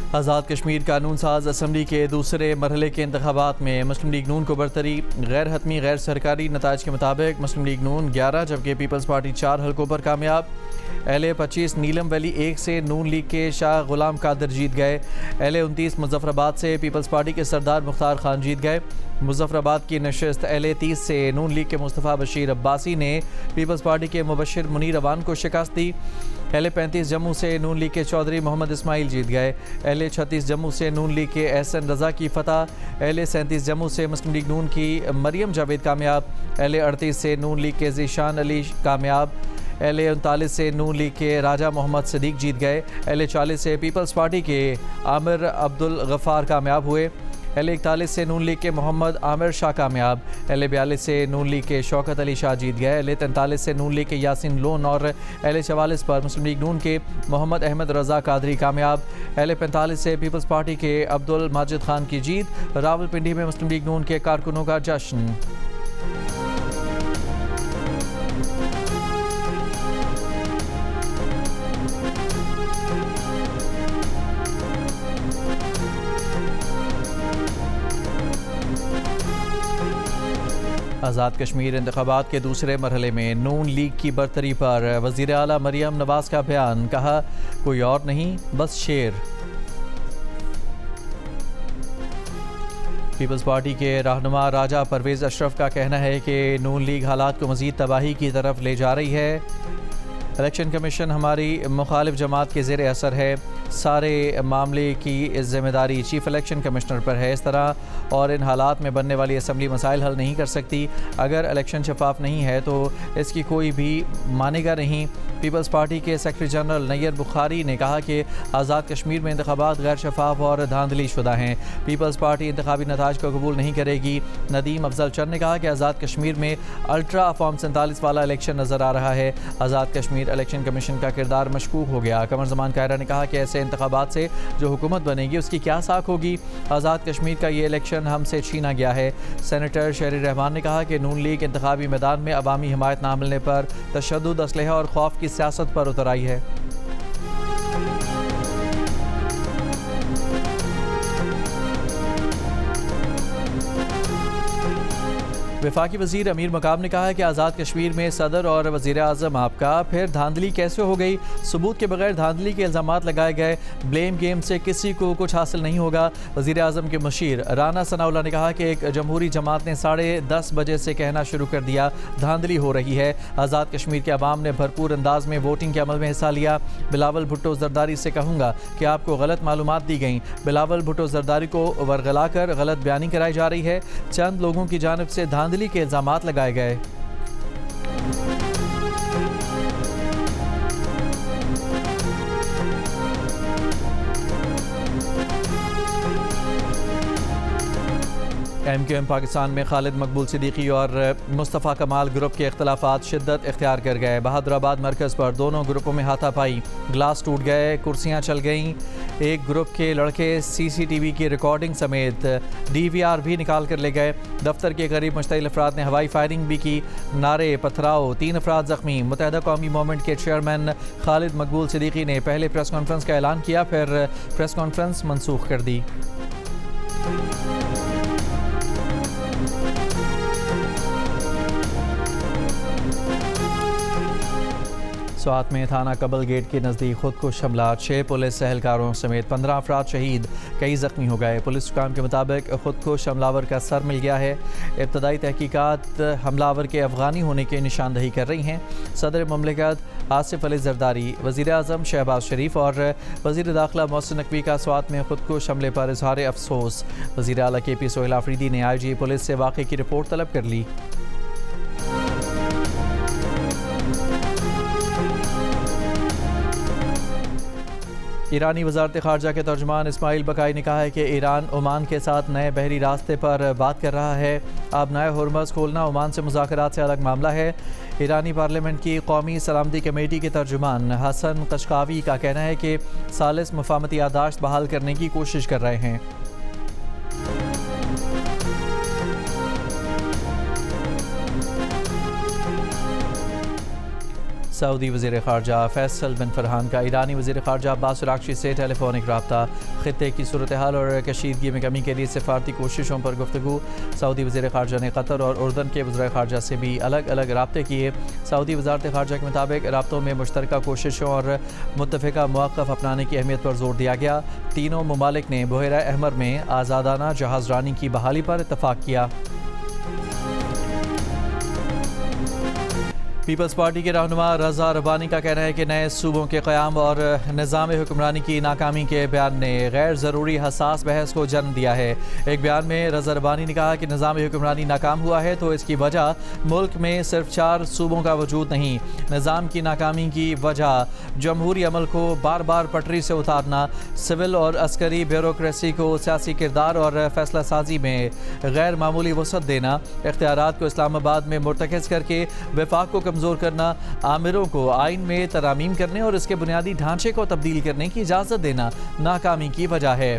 आज़ाद कश्मीर कानून साज असम्बली के दूसरे मरहले के इंतखाबात में मुस्लिम लीग नून को बरतरी। गैर हतमी गैर सरकारी नताज के मुताबिक मुस्लिम लीग नून 11 जबकि पीपल्स पार्टी 4 हलकों पर कामयाब। LA 25 नीलम वैली 1 से नून लीग के शाह गुलाम कादिर जीत गए। LA 29 मुजफ्फराबाद से पीपल्स पार्टी के सरदार मुख्तार खान जीत गए। मुजफ्फराबाद की नशिस्त LA 30 से नून लीग के मुस्तफ़ा बशीर अब्बासी ने पीपल्स पार्टी के मुबशिर मुनीर अवान को शिकस्त दी। LA 35 जम्मू से नून लीग के चौधरी मोहम्मद इस्माइल जीत गए। LA 36 जम्मू से नून लीग के एहसन रज़ा की फतह। LA 37 जम्मू से मुस्लिम लीग नून की मरियम जावेद कामयाब। LA 38 से नून लीग के ज़ीशान अली कामयाब। LA 39 से नून लीग के राजा मोहम्मद सदीक जीत गए। LA 40 से पीपल्स पार्टी के आमिर अब्दुल गफ़ार कामयाब हुए। LA 41 से नून लीग के मोहम्मद आमिर शाह कामयाब। LA 42 से नून लीग के शौकत अली शाह जीत गए। LA 43 से नून लीग के यासिन लोन और LA 44 पर मुस्लिम लीग नून के मोहम्मद अहमद रज़ा कादरी कामयाब। LA 45 से पीपल्स पार्टी के अब्दुल माजिद खान की जीत। रावलपिंडी में मुस्लिम लीग नून के कारकुनों का जश्न। आज़ाद कश्मीर इंतखाबात के दूसरे मरहले में नून लीग की बरतरी पर वज़ीर आला मरियम नवाज़ का बयान। कहा, कोई और नहीं बस शेर। पीपल्स पार्टी के रहनुमा राजा परवेज़ अशरफ का कहना है कि नून लीग हालात को मज़ीद तबाही की तरफ ले जा रही है। इलेक्शन कमीशन हमारी मुखालिफ जमात के ज़ेर असर है। सारे मामले की ज़िम्मेदारी चीफ इलेक्शन कमिश्नर पर है। इस तरह और इन हालात में बनने वाली असम्बली मसाइल हल नहीं कर सकती। अगर इलेक्शन शफाफ नहीं है तो इसकी कोई भी मानेगा नहीं। पीपल्स पार्टी के सेक्रेटरी जनरल नैयर बुखारी ने कहा कि आज़ाद कश्मीर में इंतखाबात गैर शफाफ और धांधली शुदा हैं। पीपल्स पार्टी इंतखाबी नताज को कबूल नहीं करेगी। नदीम अफजल चंद ने कहा कि आज़ाद कश्मीर में अल्ट्रा फॉर्म 47 वाला इलेक्शन नज़र आ रहा है। आज़ाद कश्मीर इलेक्शन कमीशन का किरदार मशकूक हो गया। कमर ज़मान कायरा ने कहा कि ऐसे इंतखाबात से जो हुकूमत बनेगी उसकी क्या साख होगी। आज़ाद कश्मीर का ये इलेक्शन हमसे छीना गया है। सेनेटर शहरी रहमान ने कहा कि नून लीग इंतखाबी मैदान में अवामी हिमायत ना मिलने पर तशद्दुद, असलहा और खौफ की सियासत पर उतर आई है। वफाकी वज़ीर अमीर मकाम ने कहा है कि आज़ाद कश्मीर में सदर और वज़ीर आज़म आपका फिर धांधली कैसे हो गई। सबूत के बगैर धांधली के इल्ज़ामात लगाए गए। ब्लेम गेम से किसी को कुछ हासिल नहीं होगा। वज़ीर आज़म के मशीर राना सनाउल्लाह ने कहा कि एक जमहूरी जमात ने 10:30 बजे से कहना शुरू कर दिया धांधली हो रही है। आज़ाद कश्मीर के अवाम ने भरपूर अंदाज में वोटिंग के अमल में हिस्सा लिया। बिलावल भुट्टो जरदारी से कहूँगा कि आपको गलत मालूमात दी गई। बिलावल भुट्टो जरदारी को वरगला कर गलत बयानी कराई जा रही है। चंद लोगों की जानिब से धांधली के इल्ज़ामात लगाए गए। MQM पाकिस्तान में खालिद मकबूल सिद्दीकी और मुस्तफ़ा कमाल ग्रुप के इख्तलाफात शिद्दत इख्तियार कर गए। बहादुराबाद मरकज़ पर दोनों ग्रुपों में हाथापाई, ग्लास टूट गए, कुर्सियां चल गईं। एक ग्रुप के लड़के CCTV की रिकॉर्डिंग समेत DVR भी निकाल कर ले गए। दफ्तर के करीब मुश्तइल अफराद ने हवाई फायरिंग भी की। नारे, पथराव, 3 अफराद ज़ख्मी। मुत्तहिदा कौमी मूवमेंट के चेयरमैन खालिद मकबूल सिद्दीकी ने पहले प्रेस कॉन्फ्रेंस का ऐलान किया, फिर प्रेस कॉन्फ्रेंस मनसूख कर दी। स्वात में थाना कबल गेट के नज़दीक खुद को हमला, 6 पुलिस एहलकारों समेत 15 अफराद शहीद, कई ज़ख्मी हो गए। पुलिस हुकाम के मुताबिक खुद को हमलावर का सर मिल गया है। इब्तदाई तहकीकात हमलावर के अफ़गानी होने की निशानदही कर रही हैं। सदर मुमलिकत आसिफ अली जरदारी, वज़ीर आज़म शहबाज शरीफ और वज़ीर दाखिला मोहसिन नकवी का स्वात में खुद को हमले पर इजहार अफसोस। वज़ीर आला KP सोहेल आफरीदी ने IG पुलिस से वाक़े की रिपोर्ट तलब कर ली। ईरानी वज़ारत ख़ारजा के तर्जुमान इस्माइल बकाई ने कहा है कि ईरान ओमान के साथ नए बहरी रास्ते पर बात कर रहा है। अब नए हुर्मज़ खोलना ओमान से मुज़ाकरात से अलग मामला है। ईरानी पार्लियामेंट की कौमी सलामती कमेटी के तर्जुमान हसन कशकावी का कहना है कि सालिस मुफाहमती यादाश्त बहाल करने की कोशिश कर रहे हैं। सऊदी वज़ीर ख़ारजा फैसल बिन फरहान का ईरानी वज़ीर ख़ारजा अब्बास अराग़ची से टेलीफोनिक रब्ता। ख़ित्ते की सूरत हाल और कशीदगी में कमी के लिए सिफारती कोशिशों पर गुफ्तगू। सऊदी वज़ीर ख़ारजा ने कतर और उर्दन के वज़ीर ख़ारजा से भी अलग अलग राब्ते किए। सऊदी वज़ारत ख़ारजा के मुताबिक राब्तों में मुश्तरका कोशिशों और मुत्तफ़िका मौक़िफ़ अपनाने की अहमियत पर जोर दिया गया। तीनों ममालिक ने बहरा अहमर में आज़ादाना जहाज़रानी की बहाली पर इत्तफ़ाक़ किया। पीपल्स पार्टी के रहनुमा रज़ा रब्बानी का कहना है कि नए सूबों के क़याम और निज़ाम हुक्मरानी की नाकामी के बयान ने गैर ज़रूरी हसास बहस को जन्म दिया है। एक बयान में रज़ा रब्बानी ने कहा कि निज़ाम हुक्मरानी नाकाम हुआ है तो इसकी वजह मुल्क में सिर्फ 4 सूबों का वजूद नहीं, निज़ाम की नाकामी की वजह जमहूरी अमल को बार बार पटरी से उतारना, सिविल और अस्करी ब्यूरोक्रेसी को सियासी किरदार और फैसला साजी में गैर मामूली वसअत देना, इख्तियारात को इस्लामाबाद में मुर्तकज़ करके वफाक को कमज़ोर करना, आमिरों को आइन में तरामीम करने और इसके बुनियादी ढांचे को तब्दील करने की इजाज़त देना नाकामी की वजह है।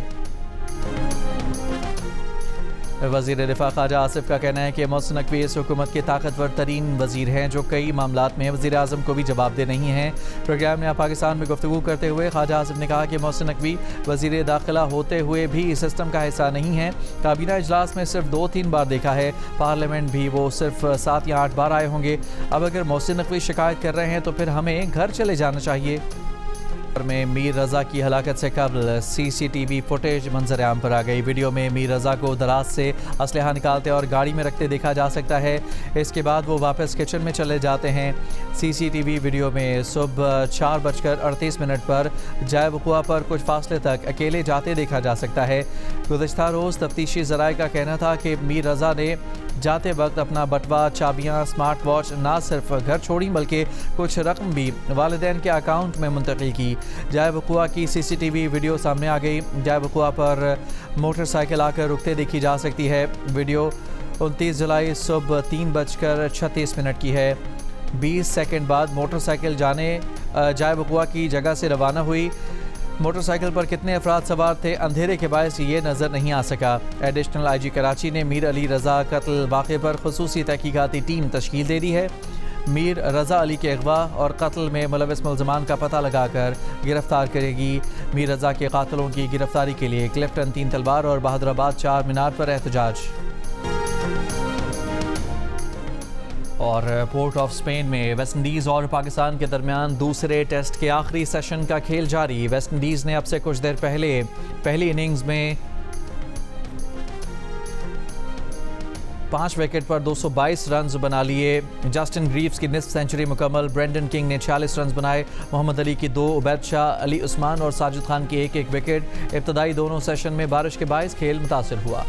वज़ीर दिफ़ा ख़ाजा आसिफ का कहना है कि मोहसिन नकवी इस हुकूमत के ताकतवर तरीन वज़ीर हैं जो कई मामलात में वज़ीर आज़म को भी जवाबदेह नहीं हैं। प्रोग्राम में पाकिस्तान में गुफ्तगू करते हुए ख़ाजा आसिफ ने कहा कि मोहसिन नकवी वज़ीर दाखिला होते हुए भी इस सिस्टम का हिस्सा नहीं है। काबीना इजलास में सिर्फ 2-3 बार देखा है, पार्लियामेंट भी वो सिर्फ 7 या 8 बार आए होंगे। अब अगर मोहसिन नकवी शिकायत कर रहे हैं तो फिर हमें घर चले जाना चाहिए। में मीर रज़ा की हलाकत से कबल CCTV फुटेज मंजर आम पर आ गई। वीडियो में मीर रज़ा को दराज से असलहा निकालते और गाड़ी में रखते देखा जा सकता है। इसके बाद वो वापस किचन में चले जाते हैं। CCTV वीडियो में सुबह 4:38 पर जाए वक़ुआ पर कुछ फासले तक अकेले जाते देखा जा सकता है। गुज़िश्ता रोज़ तफ्तीशी ज़राए का कहना था कि मीर रज़ा ने जाते वक्त अपना बटवा, चाबियाँ, स्मार्ट वॉच ना सिर्फ घर छोड़ी बल्कि कुछ रकम भी वालिदैन के अकाउंट में मुंतकिल की। जाए वक़ुआ की CCTV वीडियो सामने आ गई। जाए वक़ुआ पर मोटरसाइकिल आकर रुकते देखी जा सकती है। वीडियो 29 जुलाई सुबह 3:36 की है। 20 सेकंड बाद मोटरसाइकिल जाए वक़ुआ की जगह से रवाना हुई। मोटरसाइकिल पर कितने अफराद सवार थे अंधेरे के बायस ये नज़र नहीं आ सका। एडिशनल IG कराची ने मीर अली रज़ा कत्ल वाक़े पर खुसूसी तहकीकाती टीम तश्कील दे दी है। मीर रज़ा अली के अगवा और कत्ल में मुलविस मुल्ज़मान का पता लगाकर गिरफ्तार करेगी। मीर रज़ा के कातिलों की गिरफ्तारी के लिए क्लिफ्टन 3 तलवार और बहादुराबाद 4 मीनार पर एहतजाज। और पोर्ट ऑफ स्पेन में वेस्ट इंडीज़ और पाकिस्तान के दरमियान दूसरे टेस्ट के आखिरी सेशन का खेल जारी। वेस्ट इंडीज़ ने अब से कुछ देर पहले पहली इनिंग्स में 5 विकेट पर 222 रन बना लिए। जस्टिन ग्रीव्स की निस्फ सेंचुरी मुकम्मल। ब्रेंडन किंग ने 40 रन बनाए। मोहम्मद अली की 2, उबैद शाह, अली उस्मान और साजिद खान की 1-1 विकेट। इब्तदाई दोनों सेशन में बारिश के बायस खेल मुतासिर हुआ।